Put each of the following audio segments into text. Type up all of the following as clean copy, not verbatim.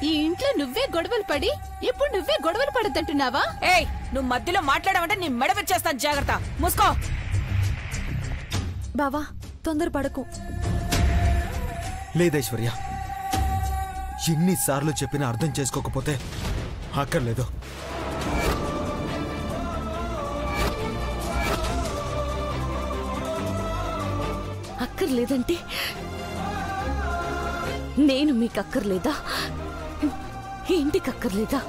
ఈ ఇంట్లో నువ్వే గొడవలు పడి ఇప్పుడు నువ్వే గొడవలు పడద్దంటున్నావా? ఏయ్, నువ్వు మధ్యలో మాట్లాడావంటే నీ మెడ వచ్చేస్తాను, జాగ్రత్త. మూసుకో. బావా, తొందరపడకు. లేదైశ్వర్య, ఎన్నిసార్లు చెప్పినా అర్థం చేసుకోకపోతే అక్కర్లేదు. అక్కర్లేదంటే నేను మీకు అక్కర్లేదా? ఇంటికి అక్కర్లేదా?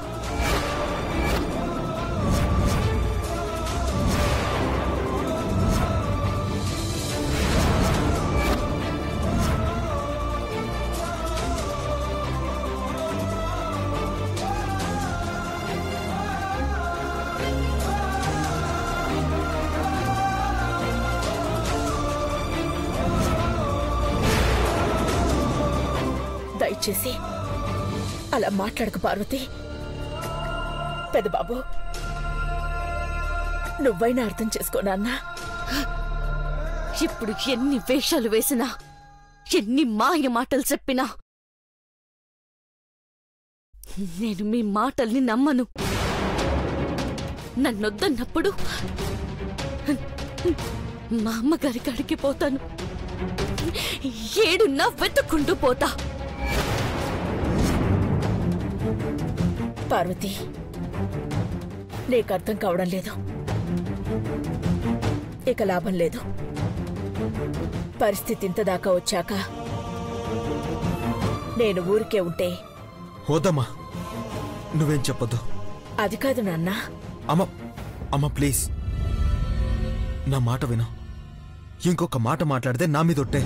దయచేసి అలా మాట్లాడకు పార్వతి. పెద్దబాబు, నువ్వైనా అర్థం చేసుకోనన్నా. ఇప్పుడు ఎన్ని వేషాలు వేసినా, ఎన్ని మాయ మాటలు చెప్పినా నేను మీ మాటల్ని నమ్మను. నన్నొద్దన్నప్పుడు మా అమ్మగారి కాడికి పోతాను. ఏడున్నా వెతుక్కుంటూ పోతా. పార్వతి, నీకు అర్థం కావడం లేదు. ఇక లాభం లేదు. పరిస్థితి ఇంతదాకా వచ్చాక నేను ఊరికే ఉంటే. హోదమ్మా, నువ్వేం చెప్పొద్దు. అది కాదు నాన్న. అమ్మ ప్లీజ్, నా మాట విను. ఇంకొక మాట మాట్లాడితే నా మీద ఒట్టే.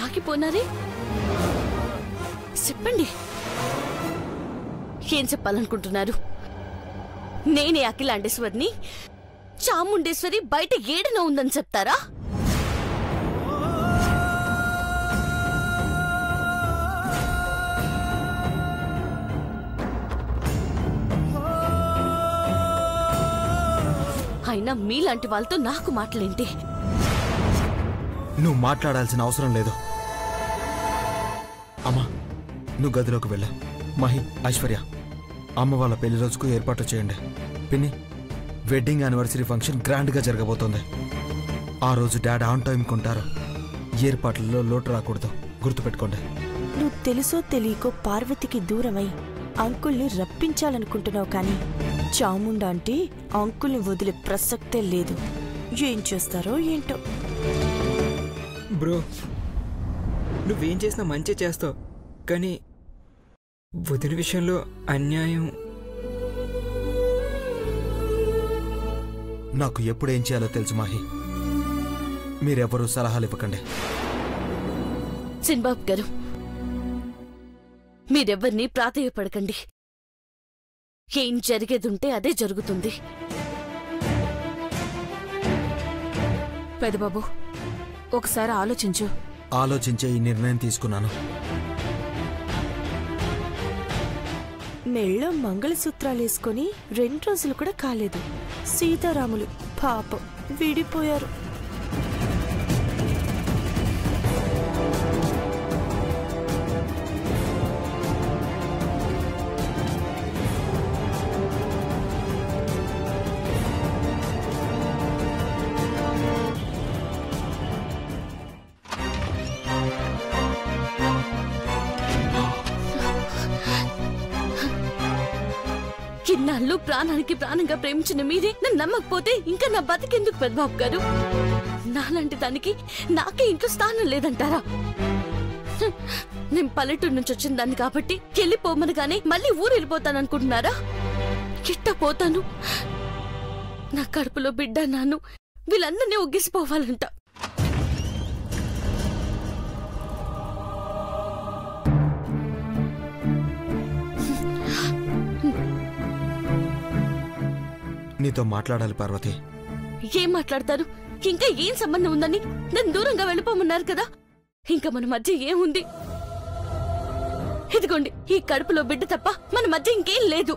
ఆగిపోనారే, చెప్పండి. ఏం చెప్పాలనుకుంటున్నారు? నేనే అఖిలాండేశ్వరిని, చాముండేశ్వరి బయట ఏడున ఉందని చెప్తారా? అయినా మీలాంటి వాళ్ళతో నాకు మాటలేంటి? నువ్వు మాట్లాడాల్సిన అవసరం లేదు. అమ్మా, నువ్వు గదిలోకి వెళ్ళా. మహి, ఐశ్వర్య, అమ్మ వాళ్ళ పెళ్లి రోజుకు ఏర్పాట్లు చేయండి. పిన్ని, వెడ్డింగ్ యానివర్సరీ ఫంక్షన్ గ్రాండ్ గా జరగబోతోంది. ఆ రోజు డాడ్ ఆన్ టైం కొంటారు. ఏర్పాట్లలో లోటు రాకూడదు, గుర్తుపెట్టుకోండి. నువ్వు తెలుసో తెలియకో పార్వతికి దూరమై అంకుల్ని రప్పించాలనుకుంటున్నావు, కానీ చాముండా అంటే అంకుల్ని వదిలే ప్రసక్తే లేదు. ఏం చేస్తారో ఏంటో. బ్రో, నువ్వేం చేసినా మంచి చేస్తావు, కానీ వదిన విషయంలో అన్యాయం. నాకు ఎప్పుడేం చేయాలో తెలుసు మాహి. మీరెవరూ సలహాలు ఇవ్వకండి. సిన్బాబు గారు, మీరెవ్వరినీ ప్రాధేయపడకండి. ఏం జరిగేదుంటే అదే జరుగుతుంది. పెద్దబాబు, ఒకసారి ఆలోచించు. ఆలోచించే ఈ నిర్ణయం తీసుకున్నాను. మెళ్ళో మంగళసూత్రాలేసుకొని 2 రోజులు కూడా కాలేదు. సీతారాములు పాపం విడిపోయారు. ఇన్నాళ్ళు ప్రాణానికి ప్రాణంగా ప్రేమించిన మీరే నన్ను నమ్మకపోతే ఇంకా నా బతికెందుకు పెద్దబాబు గారు? నాలాంటి దానికి నాకే ఇంట్లో స్థానం లేదంటారా? నేను పల్లెటూరు నుంచి వచ్చిన దాన్ని కాబట్టి వెళ్ళిపోమనగానే మళ్ళీ ఊరు వెళ్ళిపోతాననుకుంటున్నారా? ఎట్టా పోతాను? నా కడుపులో బిడ్డ, నాను, వీళ్ళందరినీ ఒగ్గేసిపోవాలంట. నీతో మాట్లాడాలి పార్వతి. ఏం మాట్లాడతారు? ఇంకా ఏం సంబంధం ఉందని నన్ను దూరంగా వెళ్ళిపోమన్నారు కదా. ఇంకా మన మధ్య ఏముంది? ఇదిగోండి, ఈ కడుపులో బిడ్డ తప్ప మన మధ్య ఇంకేం లేదు.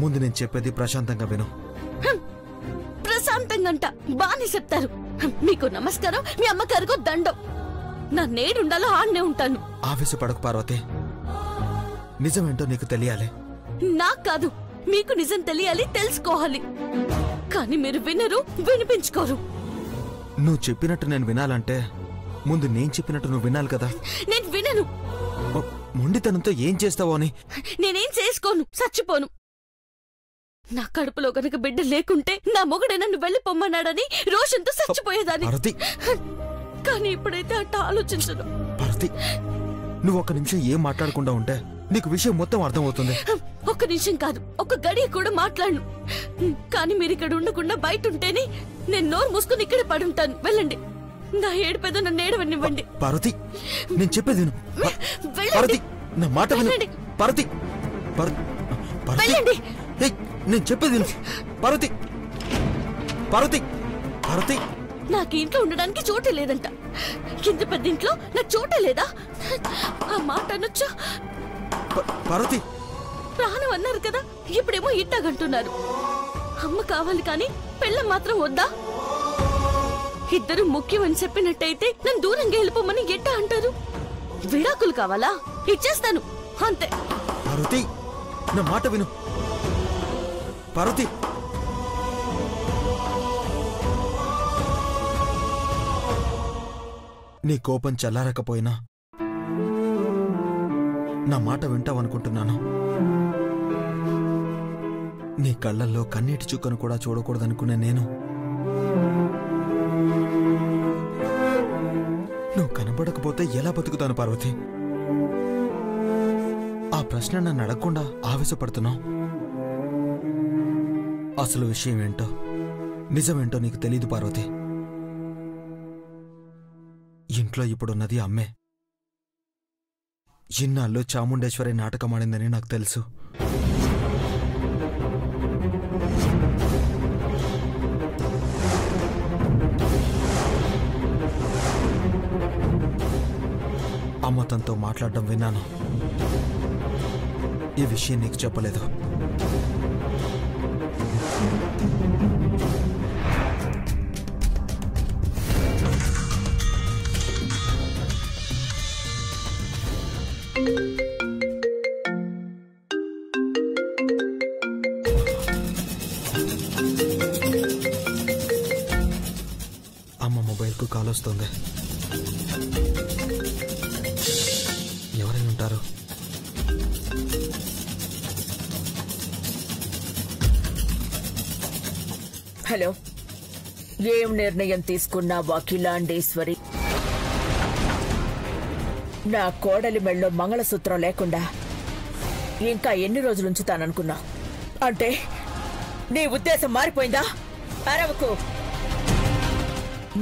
ముందు నేను చెప్పేది ప్రశాంతంగా విను. ప్రశాంతంగా అంట బానే చెప్తారు. మీకు నమస్కారం, మీ అమ్మగారికో దండం. నా నేడుండాలో ఆడనే ఉంటాను. ఆవేశపడకు పార్వతి, నిజమేంటో నీకు తెలియాలి. నాకు కాదు, మీకు నిజం తెలియాలి, తెలుసుకోవాలి. కానీ మీరు వినరు, వినిపించుకోరు. నువ్వు చెప్పినట్టు నేను వినాలంటే ముందు నేను చెప్పినట్టు నువ్వు వినాలి కదా. నేను వినను. మొండితనంతో ఏం చేస్తావో అని. నేనేం చేసుకోను, చచ్చిపోను. నా కడుపులో గనక బిడ్డ లేకుంటే నా మొగుడే నన్ను వెళ్ళిపోమ్మన్నాడని రోషంతో చచ్చిపోయేదాన్ని. పార్వతి, కానీ ఇప్పుడైతే అట్ట ఆలోచించను. పార్వతి, నువ్వు ఒక్క నిమిషం ఏం మాట్లాడకుండా ఉంటే నీకు విషయం మొత్తం అర్థమవుతుంది. ఒక్క నిమిషం కాదు, ఒక్క గడియ కూడా మాట్లాడను. కానీ మీరు ఇక్కడ ఉండకుండా బయట ఉంటేనే నేను నోరు మూసుకుని ఇక్కడే పడుంటాను. వెళ్ళండి, నా ఏడుపేదో నన్ను ఏడవనివ్వండి. పార్వతి, నేను చెప్పేది విను. వెళ్ళండి. పార్వతి, నా మాట విను. వెళ్ళండి. పార్వతి, వెళ్ళండి. నేను చెప్పేది విను. పార్వతి, పార్వతి, పార్వతి, నాకు ఇంట్లో ఉండడానికి చోటే లేదంట. ఇంత పెద్ద ఇంట్లో నాకు చోటే లేదా? ఆ మాట అనొచ్చా? పార్వతి, ప్రాణం అన్నారు కదా, ఇప్పుడేమో ఇట్టాగంటున్నారు. అమ్మ కావాలి కానీ పెళ్ళం మాత్రం వద్దా? ఇద్దరు ముఖ్యం అని చెప్పినట్టయితే నన్ను దూరంగా వెళ్ళిపోమని ఎట్టా అంటారు? విడాకులు కావాలా? ఇచ్చేస్తాను అంతే. పార్వతి, నా మాట విను. పార్వతి, నీ కోపం చల్లారకపోయినా నా మాట వింటావనుకుంటున్నాను. నీ కళ్ళల్లో కన్నీటి చుక్కను కూడా చూడకూడదనుకునే నేను నువ్వు కనబడకపోతే ఎలా బతుకుతాను పార్వతి? ఆ ప్రశ్న నన్ను అడగకుండా ఆవేశపడుతున్నావు. అసలు విషయం ఏంటో, నిజమేంటో నీకు తెలీదు పార్వతి. ఇంట్లో ఇప్పుడున్నది అమ్మే. ఇన్నాళ్ళు చాముండేశ్వరి నాటకమాడిందని నాకు తెలుసు. అమ్మ తనతో మాట్లాడడం విన్నాను. ఈ విషయం నీకు చెప్పలేదు. అమ్మ మొబైల్కు కాల్ వస్తుంది. ఎవరైనా ఉంటారు? హలో, ఏం నిర్ణయం తీసుకున్నావా అఖిలాండేశ్వరి? నా కోడలి మెళ్ళో మంగళసూత్రం లేకుండా ఇంకా ఎన్ని రోజులు ఉంచుతాననుకున్నా? అంటే నీ ఉద్దేశం మారిపోయిందా? అరవకు.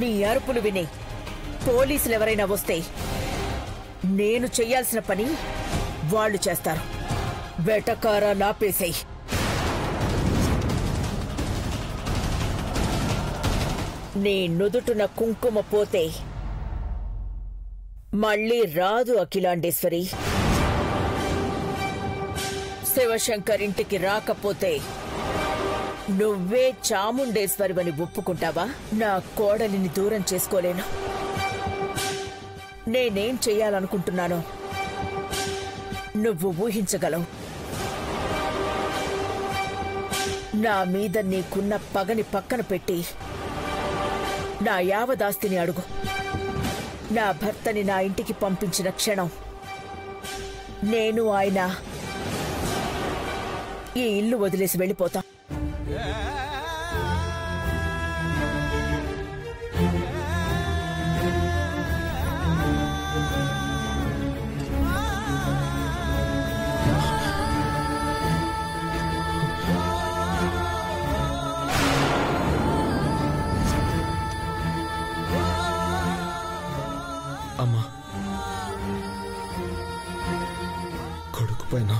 నీ అరుపులు విని పోలీసులు ఎవరైనా వస్తే నేను చెయ్యాల్సిన పని వాళ్ళు చేస్తారు. వెటకారా నాపేసేయ్. నీ నుదుటున కుంకుమ పోతే మళ్ళీ రాదు అఖిలాండేశ్వరి. శివశంకర్ ఇంటికి రాకపోతే నువ్వే చాముండేశ్వరివని ఒప్పుకుంటావా? నా కోడలిని దూరం చేసుకోలేను. నేనేం చెయ్యాలనుకుంటున్నానో నువ్వు ఊహించగలవు. నా మీద నీకున్న పగని పక్కన పెట్టి నా యావదాస్తిని అడుగు. నా భర్తని నా ఇంటికి పంపించిన క్షణం నేను ఆయన ఈ ఇల్లు వదిలేసి వెళ్ళిపోతా. అమ్మా, కొడుకు పైన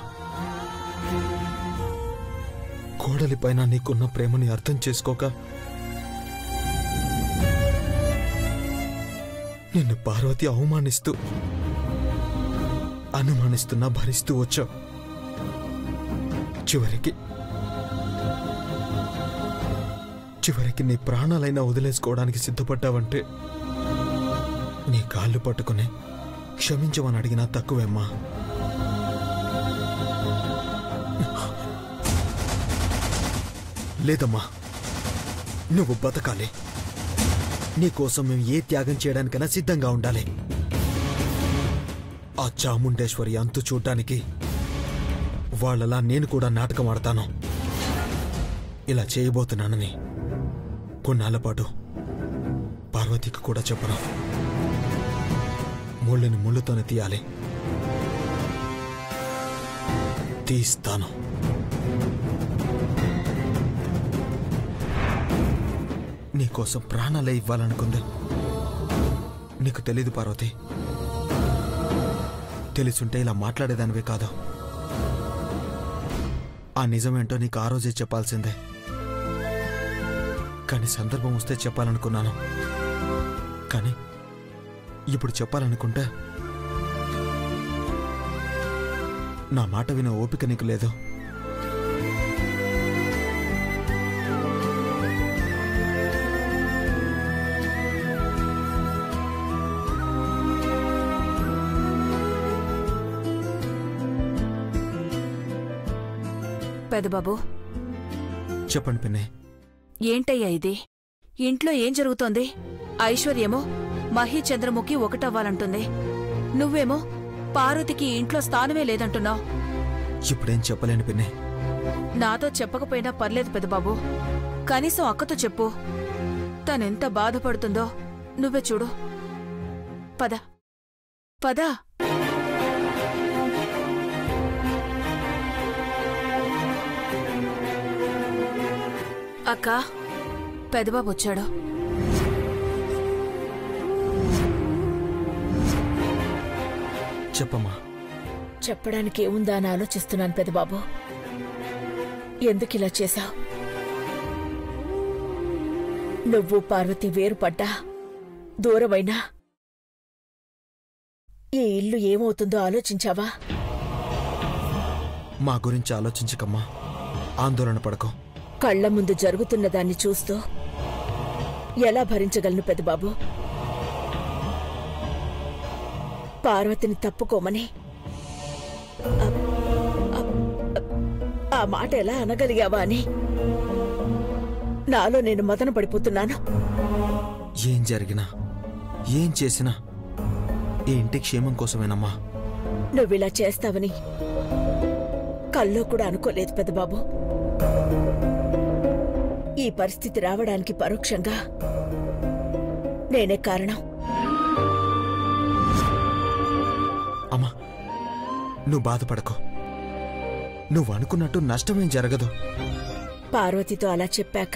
కోడలి పైన నీకున్న ప్రేమని అర్థం చేసుకోక నిన్ను పార్వతి అనుమానిస్తున్నా భరిస్తూ వచ్చావు. చివరికి చివరికి నీ ప్రాణాలైనా వదిలేసుకోవడానికి సిద్ధపడ్డావంటే నీ కాళ్ళు పట్టుకుని క్షమించమని అడిగినా తక్కువేమ్మా. లేదమ్మా, నువ్వు బతకాలి. నీకోసం మేము ఏ త్యాగం చేయడానికైనా సిద్ధంగా ఉండాలి. ఆ చాముండేశ్వరి అంతు చూడ్డానికి వాళ్ళలా నేను కూడా నాటకం ఆడతాను. ఇలా చేయబోతున్నానని కొన్నాళ్ల పాటు పార్వతికి కూడా చెప్పను. ముళ్ళని ముళ్ళుతోనే తీయాలి. తీస్తాను. నీకోసం ప్రాణాలే ఇవ్వాలనుకుంది. నీకు తెలీదు పార్వతి. తెలుసుంటే ఇలా మాట్లాడేదానివే కాదు. ఆ నిజమేంటో నీకు ఆ రోజే చెప్పాల్సిందే. కానీ సందర్భం వస్తే చెప్పాలనుకున్నాను. కానీ ఇప్పుడు చెప్పాలనుకుంటే నా మాట వినే ఓపిక నీకు లేదు. పెదబాబు, చెప్పండి పిన్ని. ఏంటయ్యా ఇది? ఇంట్లో ఏం జరుగుతోంది? ఐశ్వర్యేమో మహి చంద్రముఖి ఒకటవ్వాలంటుంది. నువ్వేమో పార్వతికి ఇంట్లో స్థానమే లేదంటున్నావు. ఇప్పుడేం చెప్పలేను పిన్ని. నాతో చెప్పకపోయినా పర్లేదు పెదబాబు. కనీసం అక్కతో చెప్పు. తనెంత బాధపడుతుందో నువ్వే చూడు. పద పద. అక్క, పెదబాబు వచ్చాడు. చెప్పమ్మా. చెప్పడానికి ఏముందా అని ఆలోచిస్తున్నాను పెదబాబు. ఎందుకిలా చేశావు? నువ్వు పార్వతి వేరుపడ్డా, దూరమైనా ఈ ఇల్లు ఏమవుతుందో ఆలోచించావా? మా గురించి ఆలోచించకమ్మా. ఆందోళన పడకు. కళ్ల ముందు జరుగుతున్న దాన్ని చూస్తూ ఎలా భరించగలను పెదబాబు? పార్వతిని తప్పుకోమని ఆ మాట ఎలా అనగలిగావా అని నాలో నేను మదన పడిపోతున్నాను. ఏం జరిగినా ఏం చేసినా ఈ ఇంటి క్షేమం కోసమేనమ్మా. నువ్విలా చేస్తావని కల్లో కూడా అనుకోలేదు పెదబాబు. ఈ పరిస్థితి రావడానికి పరోక్షంగా నేనే కారణం. అమ్మా, నువ్వు బాధపడకు. నువ్వు అనుకున్నట్టు నష్టమేం జరగదు. పార్వతితో అలా చెప్పాక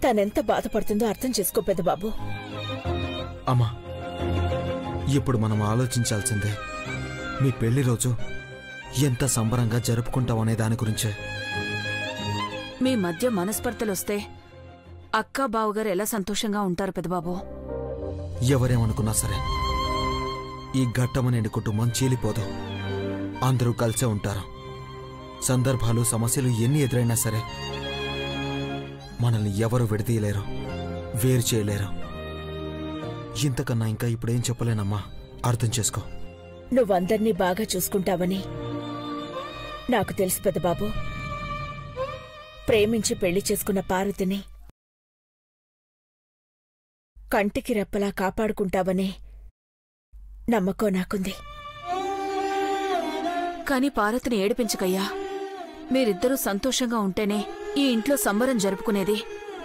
తనెంత బాధపడుతుందో అర్థం చేసుకో పెదబాబు. అమ్మా, ఇప్పుడు మనం ఆలోచించాల్సిందే మీ పెళ్లి రోజు ఎంత సంబరంగా జరుపుకుంటామనే దాని గురించే. మీ మధ్య మనస్పర్ధలొస్తే అక్క బావగారు ఎలా సంతోషంగా ఉంటారు పెదబాబు? ఎవరేమనుకున్నా సరే ఈ ఘట్టమనేని కుటుంబం చీలిపోదు. అందరూ కలిసే ఉంటారు. సందర్భాలు సమస్యలు ఎన్ని ఎదురైనా సరే మనల్ని ఎవరు విడదీయలేరు, వేరు చేయలేరు. ఇంతకన్నా ఇంకా ఇప్పుడేం చెప్పలేనమ్మా. అర్థం చేసుకో. నువ్వందర్నీ బాగా చూసుకుంటావని నాకు తెలుసు పెదబాబు. ప్రేమించి పెళ్లి చేసుకున్న పార్వతిని కంటికి రెప్పలా కాపాడుకుంటావని నమ్మకం నాకుంది. కాని పార్వతిని ఏడిపించకయ్యా. మీరిద్దరూ సంతోషంగా ఉంటేనే ఈ ఇంట్లో సంబరం జరుపుకునేది.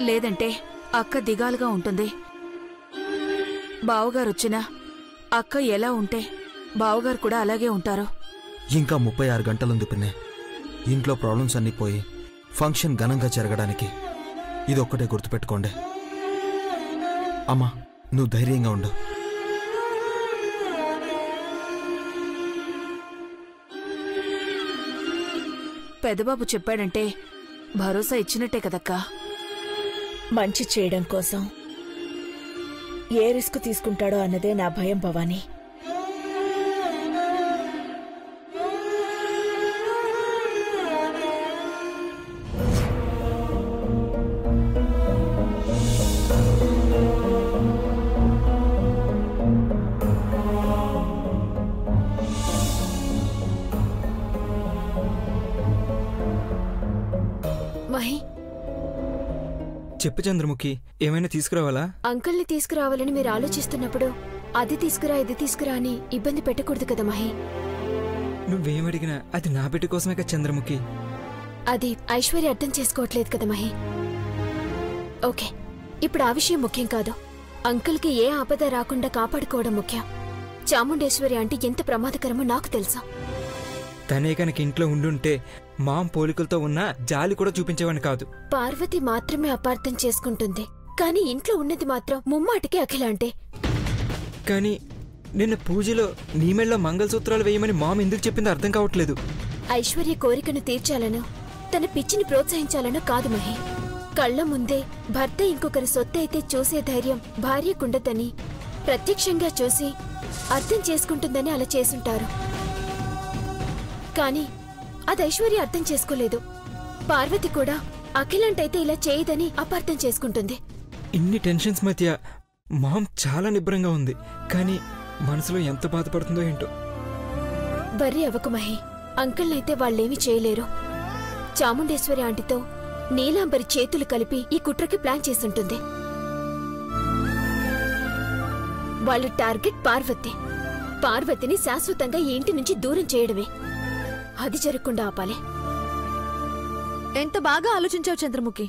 లేదంటే అక్క దిగాలుగా ఉంటుంది. బావగారొచ్చినా అక్క ఎలా ఉంటే బావగారు కూడా అలాగే ఉంటారు. ఇంకా 36 గంటలుంది పిన్నే. ఇంట్లో ప్రాబ్లమ్స్ అన్నీ పోయి ఫంక్షన్ ఘనంగా జరగడానికి. ఇదొక్కటే గుర్తుపెట్టుకోండి. అమ్మా, నువ్వు ధైర్యంగా ఉండు. పెదబాబు చెప్పాడంటే భరోసా ఇచ్చినట్టే కదక్కా. మంచి చేయడం కోసం ఏ రిస్క్ తీసుకుంటాడో అన్నదే నా భయం భవానీ. మహి, చెప్పు చంద్రముఖి, ఏమైనా తీసుకురావాలా? అంకుల్ని తీసుకురావాలని మీరు ఆలోచిస్తున్నప్పుడు అది తీసుకురా ఇది తీసుకురా అని ఇబ్బంది పెట్టకూడదు కదా మహి. నువ్వేమడిగినా అది నా బిడ్డ కోసమే కదా చంద్రముఖి. అది ఐశ్వర్య అర్థం చేసుకోవట్లేదు కదా మహి. ఓకే, ఇప్పుడు ఆ విషయం ముఖ్యం కాదు. అంకుల్కి ఏ ఆపద రాకుండా కాపాడుకోవడం ముఖ్యం. చాముండేశ్వరి అంటే ఎంత ప్రమాదకరమో నాకు తెలుసు. తనే కనుక ఇంట్లో ఉండుంటే మాం పోలికలతో ఉన్న జాలి కూడా చూపించేవాడిని కాదు. పార్వతి మాత్రమే అపార్థం చేసుకుంటుంది, కానీ ఇంట్లో ఉన్నది మాత్రం ముమ్మాటికి అఖిల అంటే. కానీ నిన్న పూజలో నీ మెళ్ళలో మంగళసూత్రాలు వేయమని మాం ఎందుకు చెప్పిందో అర్థం కావట్లేదు. ఐశ్వర్య కోరికను తీర్చాలనో తన పిచ్చిని ప్రోత్సహించాలనో కాదు మహి. కళ్ల ముందే భర్త ఇంకొకరి సొత్తైతే చూసే ధైర్యం భార్యకుండదని ప్రత్యక్షంగా చూసి అర్థం చేసుకుంటుందని అలా చేసుంటారు. కానీ అది ఐశ్వర్య అర్థం చేసుకోలేదు. పార్వతి కూడా అఖిలంటైతే ఇలా చేయదని అపార్థం చేసుకుంటుంది. ఇన్ని టెన్షన్స్ మధ్య మాం చాలా నిబ్బరంగా ఉంది, కానీ మనసులో ఎంత బాధపడుతుందో ఏంటో. బర్రీ అవ్వకు మహి, అంకుల్నైతే వాళ్ళేమీ చేయలేరు. చాముండేశ్వరి ఆంటీతో నీలాంబరి చేతులు కలిపి ఈ కుట్రకి ప్లాన్ చేసుంటుంది. వాళ్ళ టార్గెట్ పార్వతి. పార్వతిని శాశ్వతంగా ఈ ఇంటి నుంచి దూరం చేయడమే. అది జరగకుండా ఆపాలి. ఎంత బాగా ఆలోచించావు చంద్రముఖి.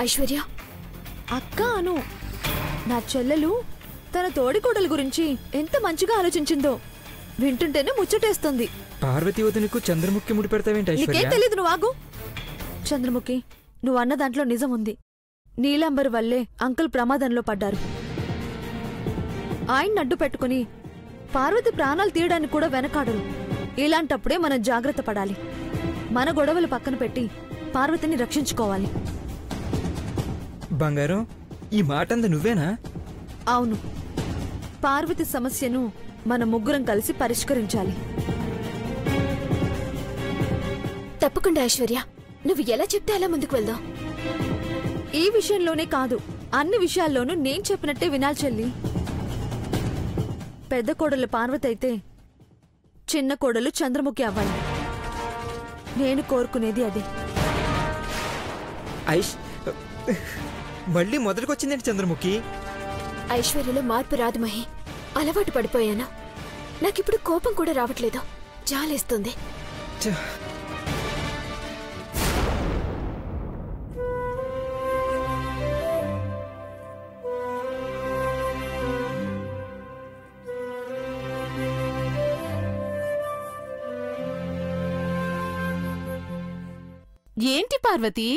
ఐశ్వర్య, అక్క అను, నా చెల్లెలు తన తోడికోడల గురించి ఎంత మంచిగా ఆలోచించిందో వింటుంటేనే ముచ్చటేస్తుంది. పార్వతి వదినకు చంద్రముఖి ముడి పెడతావేంటి నీకేం ఐశ్వర్య? తెలీదు, నువ్వు ఆగు. చంద్రముఖి, నువ్వు అన్న దాంట్లో నిజం ఉంది. నీలాంబర్ వల్లే అంకుల్ ప్రమాదంలో పడ్డారు. ఆయన్ని అడ్డు పెట్టుకుని పార్వతి ప్రాణాలు తీయడానికి కూడా వెనకాడరు. ఇలాంటప్పుడే మనం జాగ్రత్త పడాలి. మన గొడవలు పక్కన పెట్టి పార్వతిని రక్షించుకోవాలి. బంగారం, ఈ మాటంతా నువ్వేనా? అవును, పార్వతి సమస్యను మన ముగ్గురం కలిసి పరిష్కరించాలి. తప్పకుండా ఐశ్వర్య, నువ్వు ఎలా చెప్తే అలా ముందుకు వెళ్దాం. ఈ విషయంలోనే కాదు, అన్ని విషయాల్లోనూ నేను చెప్పినట్టే వినాలి చెల్లి. పెద్ద కోడలు పార్వతి అయితే చిన్న కోడలు చంద్రముఖి అవ్వాలి. నేను కోరుకునేది అదే. ఐష్, మళ్ళీ మొదలుకొచ్చిందేంటి చంద్రముఖి? ఐశ్వర్యలో మార్పు రాదు మహి. అలవాటు పడిపోయాను. నాకిప్పుడు కోపం కూడా రావట్లేదు, జాలేస్తుంది. ఛ! ఏంటి పార్వతి,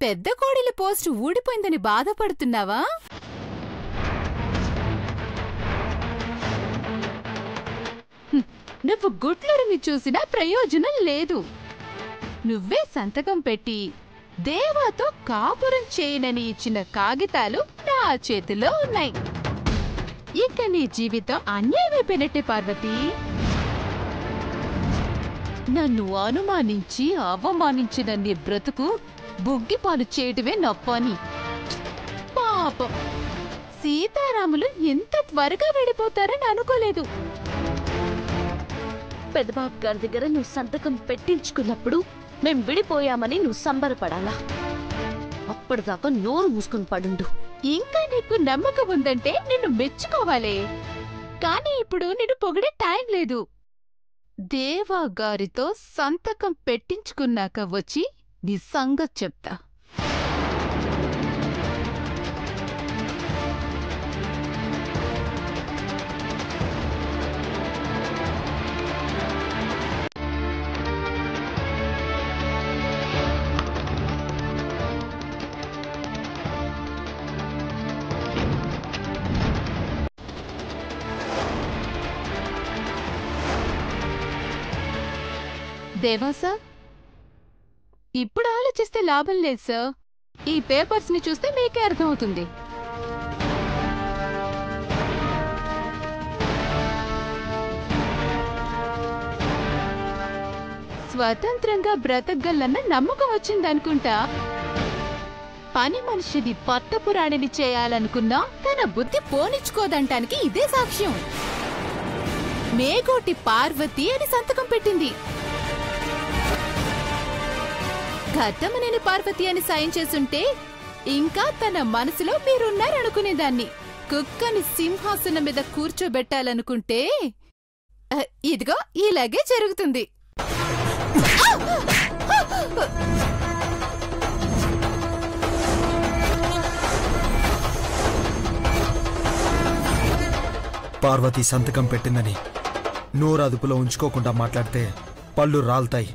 పెద్ద కోడలి పోస్టు ఊడిపోయిందని బాధపడుతున్నావా? నువ్వు గుడ్లరిని చూసినా ప్రయోజనం లేదు. నువ్వే సంతకం పెట్టి దేవాతో కాపురం చేయనని ఇచ్చిన కాగితాలు నా చేతిలో ఉన్నాయి. ఇక నీ జీవితం అన్యాయమైపోయినట్టే పార్వతి. నన్ను అనుమానించి అవమానించిన నీ బ్రతుకు బుగ్గిపాలు చేయటమే నా పని. పాపం, సీతారాములు ఎంత త్వరగా వెళ్ళిపోతారని అనుకోలేదు. పెద్దబాబు గారి దగ్గర నువ్వు సంతకం పెట్టించుకున్నప్పుడు మేం విడిపోయామని నువ్వు సంబరపడాలా? అప్పటిదాకా నోరు మూసుకుని పడుండు. ఇంకా నీకు నమ్మకం ఉందంటే నిన్ను మెచ్చుకోవాలే, కానీ ఇప్పుడు నిన్ను పొగిడే టైం లేదు. దేవా గారితో సంతకం పెట్టించుకున్నాక వచ్చి నీ సంగతి చెప్తా. దేవా సార్, ఇప్పుడు ఆలోచిస్తే లాభం లేదు సార్. ఈ పేపర్స్ ని చూస్తే మీకే అర్థమవుతుంది. స్వతంత్రంగా బ్రతకగలన్న నమ్మకం వచ్చిందనుకుంటా. పని మనిషిని పట్టపురాణిని చేయాలనుకున్నా తన బుద్ధి పోనిచ్చుకోదంటానికి ఇదే సాక్ష్యం. మేగోటి పార్వతి అని సంతకం పెట్టింది. ఘట్టమనేని పార్వతి అని సాయం చేసుంటే ఇంకా తన మనసులో మీరున్నారనుకునేదాన్ని. కుక్కని సింహాసనం మీద కూర్చోబెట్టాలనుకుంటే ఇదిగో ఇలాగే జరుగుతుంది. పార్వతి సంతకం పెట్టిందని నోరు అదుపులో ఉంచుకోకుండా మాట్లాడితే పళ్ళు రాల్తాయి.